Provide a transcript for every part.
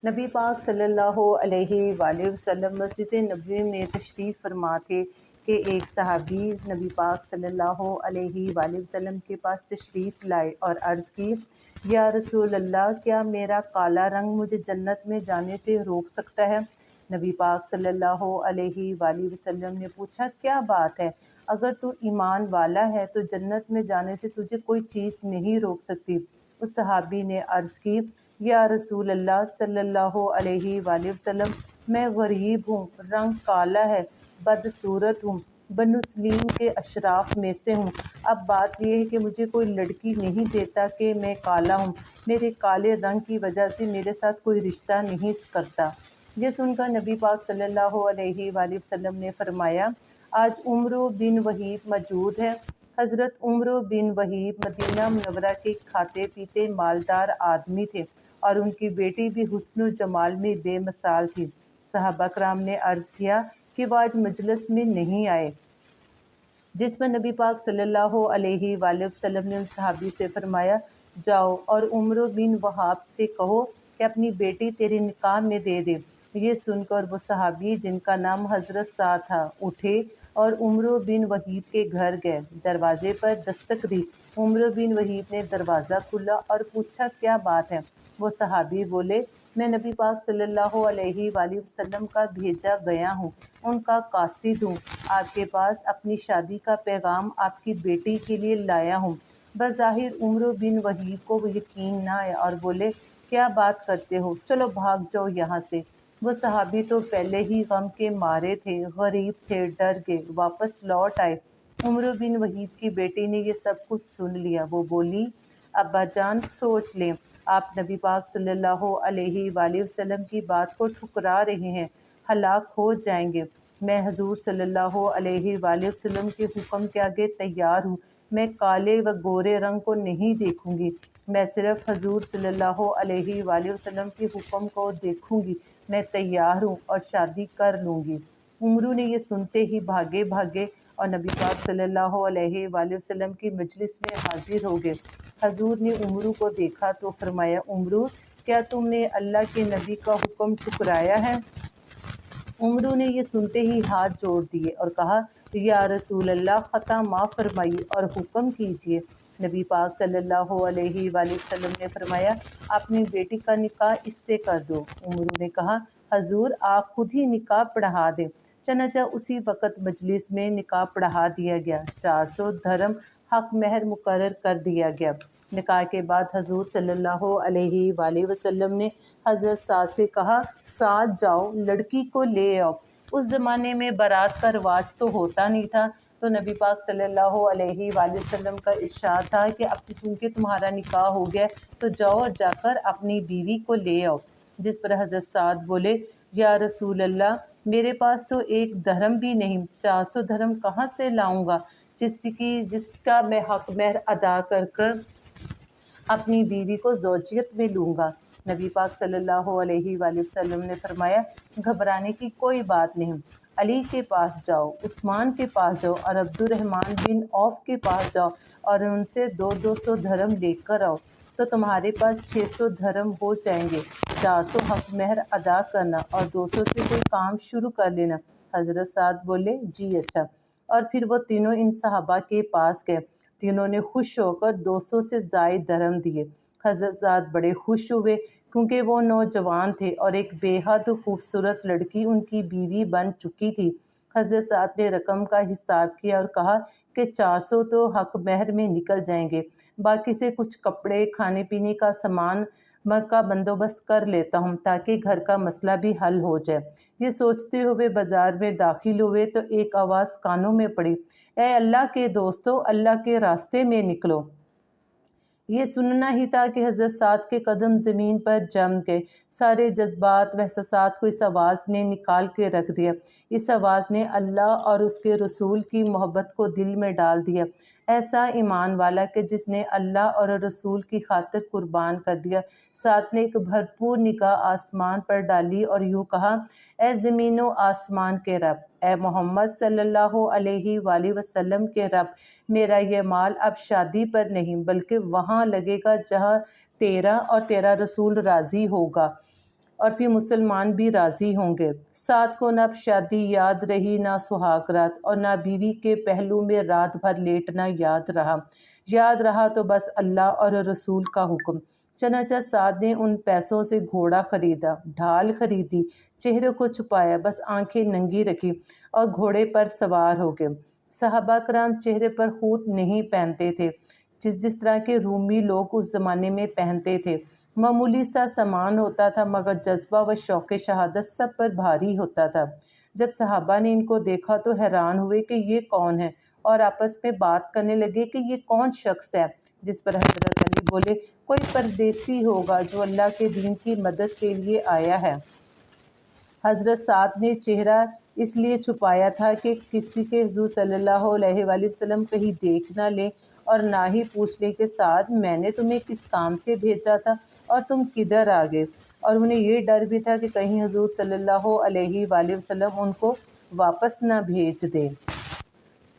نبی پاک صلی اللہ علیہ وآلہ وسلم مسجد نبوی میں تشریف فرما تھے کہ ایک صحابی نبی پاک صلی اللہ علیہ وآلہ وسلم کے پاس تشریف لائے اور عرض کی، یا رسول اللہ، کیا میرا کالا رنگ مجھے جنت میں جانے سے روک سکتا ہے؟ نبی پاک صلی اللہ علیہ وآلہ وسلم نے پوچھا، کیا بات ہے؟ اگر تو ایمان والا ہے تو جنت میں جانے سے تجھے کوئی چیز نہیں روک سکتی۔ اس صحابی نے عرض کی، یا رسول اللہ صلی اللہ علیہ وآلہ وسلم، میں غریب ہوں، رنگ کالا ہے، بدصورت ہوں، بنو سلیم کے اشراف میں سے ہوں۔ اب بات یہ ہے کہ مجھے کوئی لڑکی نہیں دیتا کہ میں کالا ہوں، میرے کالے رنگ کی وجہ سے میرے ساتھ کوئی رشتہ نہیں کرتا۔ یہ سن کر نبی پاک صلی اللہ علیہ وآلہ وسلم نے فرمایا، آج عمرو بن وہیب موجود ہے۔ حضرت عمرو بن وہیب مدینہ منورہ کے کھاتے پیتے مالدار آدمی تھے اور ان کی بیٹی بھی حسن و جمال میں بے مثال تھی۔ صحابہ کرام نے عرض کیا کہ وہ آج مجلس میں نہیں آئے، جس پر نبی پاک صلی اللہ علیہ وآلہ وسلم نے ان صحابی سے فرمایا، جاؤ اور عمرو بن وہاب سے کہو کہ اپنی بیٹی تیرے نکاح میں دے دے۔ یہ سن کر وہ صحابی جن کا نام حضرت سعد تھا اٹھے اور عمرو بن وہیب کے گھر گئے، دروازے پر دستک دی۔ عمرو بن وہیب نے دروازہ کھولا اور پوچھا، کیا بات ہے؟ وہ صحابی بولے، میں نبی پاک صلی اللہ علیہ وآلہ وسلم کا بھیجا گیا ہوں، ان کا قاصد ہوں، آپ کے پاس اپنی شادی کا پیغام آپ کی بیٹی کے لیے لایا ہوں۔ بظاہر عمرو بن وہیب کو وہ یقین نہ آیا اور بولے، کیا بات کرتے ہو؟ چلو بھاگ جاؤ یہاں سے۔ وہ صحابی تو پہلے ہی غم کے مارے تھے، غریب تھے، ڈر گئے، واپس لوٹ آئے۔ عمرو بن وہیب کی بیٹی نے یہ سب کچھ سن لیا۔ وہ بولی، ابا جان سوچ لیں، آپ نبی پاک صلی اللہ علیہ وآلہ وسلم کی بات کو ٹھکرا رہے ہیں، ہلاک ہو جائیں گے۔ میں حضور صلی اللہ علیہ وآلہ وسلم کے حکم کے آگے تیار ہوں، میں کالے و گورے رنگ کو نہیں دیکھوں گی، میں صرف حضور صلی اللہ علیہ وآلہ وسلم کے حکم کو دیکھوں گی، میں تیار ہوں اور شادی کر لوں گی۔ عمرو نے یہ سنتے ہی بھاگے اور نبی پاک صلی اللہ علیہ وآلہ وسلم کی مجلس میں حاضر ہو گئے۔ حضور نے عمرو کو دیکھا تو فرمایا، عمرو، کیا تم نے اللہ کے نبی کا حکم ٹھکرایا ہے؟ عمرو نے یہ سنتے ہی ہاتھ جوڑ دیے اور کہا، یا رسول اللہ، خطا معاف فرمائیے اور حکم کیجیے۔ نبی پاک صلی اللہ علیہ وآلہ وسلم نے فرمایا، اپنی بیٹی کا نکاح اس سے کر دو۔ عمرو نے کہا، حضور آپ خود ہی نکاح پڑھا دیں۔ چنانچہ اسی وقت مجلس میں نکاح پڑھا دیا گیا، 400 درہم حق مہر مقرر کر دیا گیا۔ نکاح کے بعد حضور صلی اللہ علیہ وآلہ وسلم نے حضرت سعد سے کہا، سعد جاؤ لڑکی کو لے آؤ۔ اس زمانے میں بارات کا رواج تو ہوتا نہیں تھا، تو نبی پاک صلی اللہ علیہ وآلہ وسلم کا ارشاد تھا کہ اب چونکہ تمہارا نکاح ہو گیا تو جاؤ اور جا کر اپنی بیوی کو لے آؤ۔ جس پر حضرت سعد بولے، یا رسول اللہ، میرے پاس تو 1 درہم بھی نہیں، 400 درہم کہاں سے لاؤں گا جس کا میں حق مہر ادا کر اپنی بیوی کو زوجیت میں لوں گا۔ نبی پاک صلی اللہ علیہ وآلہ وسلم نے فرمایا، گھبرانے کی کوئی بات نہیں، علی کے پاس جاؤ، عثمان کے پاس جاؤ اور عبد الرحمن بن عوف کے پاس جاؤ اور ان سے 200 درہم لے کر آؤ، تو تمہارے پاس 600 درہم ہو جائیں گے۔ 400 حق مہر ادا کرنا اور 200 سے کوئی کام شروع کر لینا۔ حضرت سعد بولے، جی اچھا۔ اور پھر وہ تینوں ان صحابہ کے پاس گئے، تینوں نے خوش ہو کر 200 سے زائد درہم دیے۔ حضرت سعد بڑے خوش ہوئے کیونکہ وہ نوجوان تھے اور ایک بے حد خوبصورت لڑکی ان کی بیوی بن چکی تھی۔ حضرت سعد نے رقم کا حساب کیا اور کہا کہ 400 تو حق مہر میں نکل جائیں گے، باقی سے کچھ کپڑے، کھانے پینے کا سامان کا بندوبست کر لیتا ہوں تاکہ گھر کا مسئلہ بھی حل ہو جائے۔ یہ سوچتے ہوئے بازار میں داخل ہوئے تو ایک آواز کانوں میں پڑی، اے اللہ کے دوستو، اللہ کے راستے میں نکلو۔ یہ سننا ہی تھا کہ حضرت سعد کے قدم زمین پر جم گئے۔ سارے جذبات و احساسات کو اس آواز نے نکال کے رکھ دیا۔ اس آواز نے اللہ اور اس کے رسول کی محبت کو دل میں ڈال دیا۔ ایسا ایمان والا کہ جس نے اللہ اور رسول کی خاطر قربان کر دیا۔ سعد نے ایک بھرپور نگاہ آسمان پر ڈالی اور یوں کہا، اے زمین و آسمان کے رب، اے محمد صلی اللہ علیہ وآلہ وسلم کے رب، میرا یہ مال اب شادی پر نہیں بلکہ وہاں لگے گا جہاں تیرا اور تیرا رسول راضی ہوگا۔ اور پھر مسلمان بھی راضی ہوں گے۔ سعد کو نہ اب شادی یاد رہی، نہ سہاگ رات، اور نہ بیوی کے پہلو میں رات بھر لیٹنا یاد رہا۔ یاد رہا تو بس اللہ اور رسول کا حکم۔ چنانچہ سعد نے ان پیسوں سے گھوڑا خریدا، ڈھال خریدی، چہرے کو چھپایا، بس آنکھیں ننگی رکھی اور گھوڑے پر سوار ہو گئے۔ صحابہ کرام چہرے پر خوت نہیں پہنتے تھے، جس طرح کے رومی لوگ اس زمانے میں پہنتے تھے۔ معمولی سا سامان ہوتا تھا، مگر جذبہ و شوق شہادت سب پر بھاری ہوتا تھا۔ جب صحابہ نے ان کو دیکھا تو حیران ہوئے کہ یہ کون ہے، اور آپس میں بات کرنے لگے کہ یہ کون شخص ہے۔ جس پر حضرت علی بولے، کوئی پردیسی ہوگا جو اللہ کے دین کی مدد کے لیے آیا ہے۔ حضرت سعد نے چہرہ اس لیے چھپایا تھا کہ کسی کے حضور صلی اللہ علیہ وآلہ وسلم کہیں دیکھ نہ لیں اور نہ ہی پوچھ لیں کہ سعد میں نے تمہیں کس کام سے بھیجا تھا اور تم کدھر آ گئے، اور انہیں یہ ڈر بھی تھا کہ کہیں حضور صلی اللہ علیہ وآلہ وسلم ان کو واپس نہ بھیج دے۔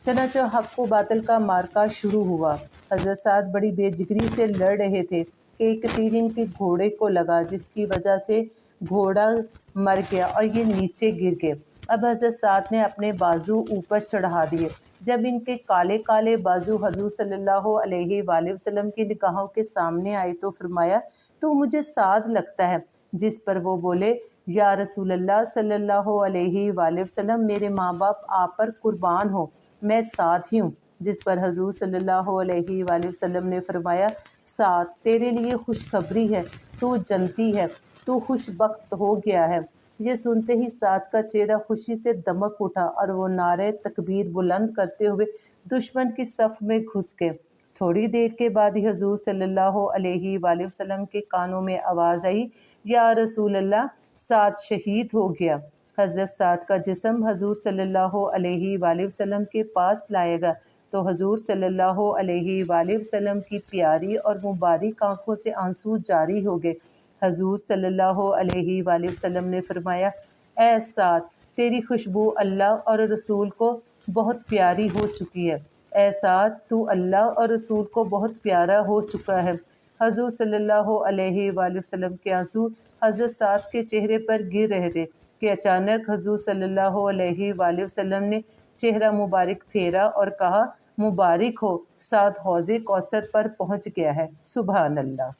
چنانچہ حق و باطل کا معرکہ شروع ہوا۔ حضرت سعد بڑی بے جگری سے لڑ رہے تھے کہ ایک تیر ان کے گھوڑے کو لگا، جس کی وجہ سے گھوڑا مر گیا اور یہ نیچے گر گئے۔ اب حضرت سعد نے اپنے بازو اوپر چڑھا دیے۔ جب ان کے کالے کالے بازو حضور صلی اللہ علیہ وآلہ وسلم کی نگاہوں کے سامنے آئے تو فرمایا، تو مجھے سعد لگتا ہے۔ جس پر وہ بولے، یا رسول اللہ صلی اللہ علیہ وآلہ وسلم، میرے ماں باپ آپ پر قربان ہو، میں سعد ہی ہوں۔ جس پر حضور صلی اللہ علیہ وآلہ وسلم نے فرمایا، سعد، تیرے لیے خوشخبری ہے، تو جنتی ہے، تو خوش بخت ہو گیا ہے۔ یہ سنتے ہی سعد کا چہرہ خوشی سے دمک اٹھا اور وہ نعرہ تکبیر بلند کرتے ہوئے دشمن کی صف میں گھس گئے۔ تھوڑی دیر کے بعد ہی حضور صلی اللہ علیہ وآلہ وسلم کے کانوں میں آواز آئی، یا رسول اللہ، سعد شہید ہو گیا۔ حضرت سعد کا جسم حضور صلی اللہ علیہ وآلہ وسلم کے پاس لایا گیا تو حضور صلی اللہ علیہ وآلہ وسلم کی پیاری اور مبارک آنکھوں سے آنسو جاری ہو گئے۔ حضور صلی اللہ علیہ وآلہ وسلم نے فرمایا، اے سعد، تیری خوشبو اللہ اور رسول کو بہت پیاری ہو چکی ہے۔ اے سعد، تو اللہ اور رسول کو بہت پیارا ہو چکا ہے۔ حضور صلی اللہ علیہ وآلہ وسلم کے آنسو حضرت سعد کے چہرے پر گر رہے تھے کہ اچانک حضور صلی اللہ علیہ وآلہ وسلم نے چہرہ مبارک پھیرا اور کہا، مبارک ہو، سعد حوض کوثر پر پہنچ گیا ہے۔ سبحان اللہ۔